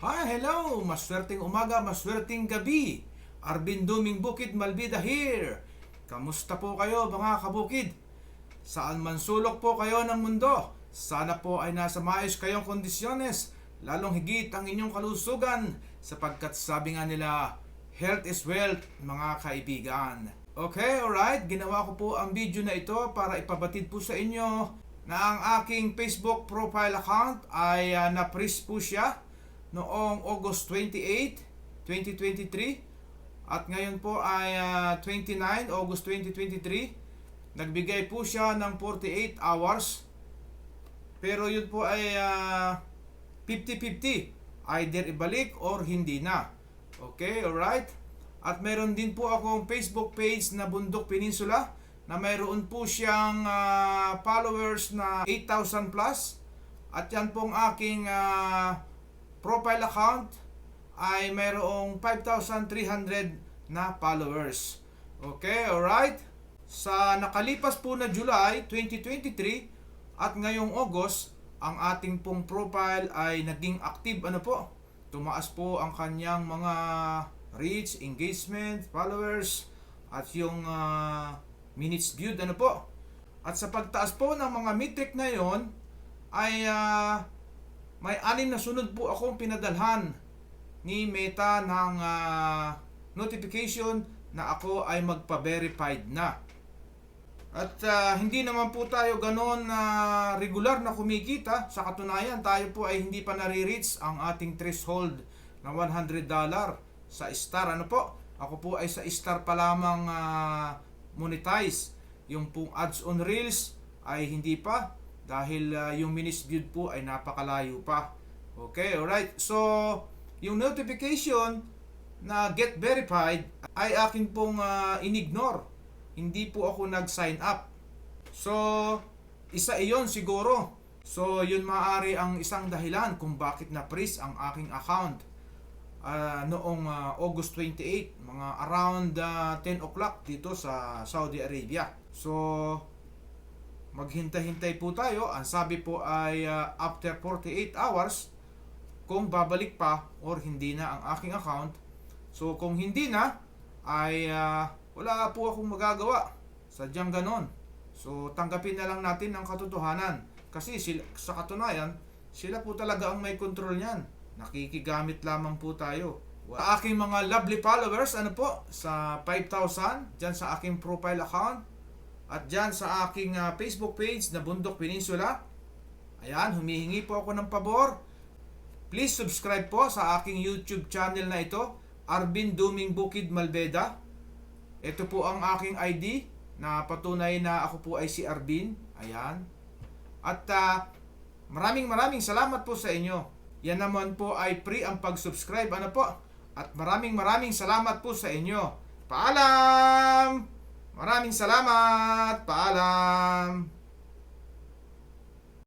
Hi, hello! Maswerteng umaga, maswerteng gabi. Arvin Duming Bukid Malbida here. Kamusta po kayo mga kabukid? Saan man sulok po kayo ng mundo, sana po ay nasa maayos kayong kondisyones, lalong higit ang inyong kalusugan, sapagkat sabi nga nila, health is wealth, mga kaibigan. Okay, alright, ginawa ko po ang video na ito para ipabatid po sa inyo na ang aking Facebook profile account ay na-freeze po siya noong August 28, 2023, at ngayon po ay 29 August 2023. Nagbigay po siya ng 48 hours, pero yun po ay 50-50, either ibalik or hindi na. Okay, alright. At meron din po akong Facebook page na Bundok Peninsula na mayroon po siyang followers na 8,000 plus, at yan pong aking profile account ay mayroong 5,300 na followers. Okay, alright. Sa nakalipas po na July 2023 at ngayong August, ang ating pong profile ay naging active. Tumaas po ang kanyang mga reach, engagement, followers, at yung minutes viewed. At sa pagtaas po ng mga metric na yon ay may 6 na sunod po akong pinadalhan ni Meta ng notification na ako ay magpa-verified na. At hindi naman po tayo ganon regular na kumikita. Sa katunayan, tayo po ay hindi pa nare-reach ang ating threshold na $100 sa star. Ako po ay sa star pa lamang monetize. Yung pong ads on reels ay hindi pa, dahil yung minutes viewed po ay napakalayo pa. Okay, alright. So, yung notification na get verified ay akin pong inignore. Hindi po ako nag-sign up. So, isa iyon siguro. So, yun maaari ang isang dahilan kung bakit na-freeze ang aking account noong August 28, mga around 10 o'clock dito sa Saudi Arabia. So, maghintay-hintay po tayo. Ang sabi po ay after 48 hours, kung babalik pa or hindi na ang aking account. So, kung hindi na, ay wala po akong magagawa. Sadyang ganon. So, tanggapin na lang natin ang katotohanan. Kasi sa katunayan, sila po talaga ang may control niyan. Nakikigamit lamang po tayo. Sa aking mga lovely followers, sa 5,000, dyan sa aking profile account, at dyan sa aking Facebook page na Bundok Peninsula. Ayan, humihingi po ako ng pabor. Please subscribe po sa aking YouTube channel na ito, Arvin Duming Bukid Malbeda. Ito po ang aking ID na patunay na ako po ay si Arvin. Ayan. At maraming salamat po sa inyo. Yan naman po ay free ang pag-subscribe. At maraming salamat po sa inyo. Paalam! Maraming salamat! Paalam!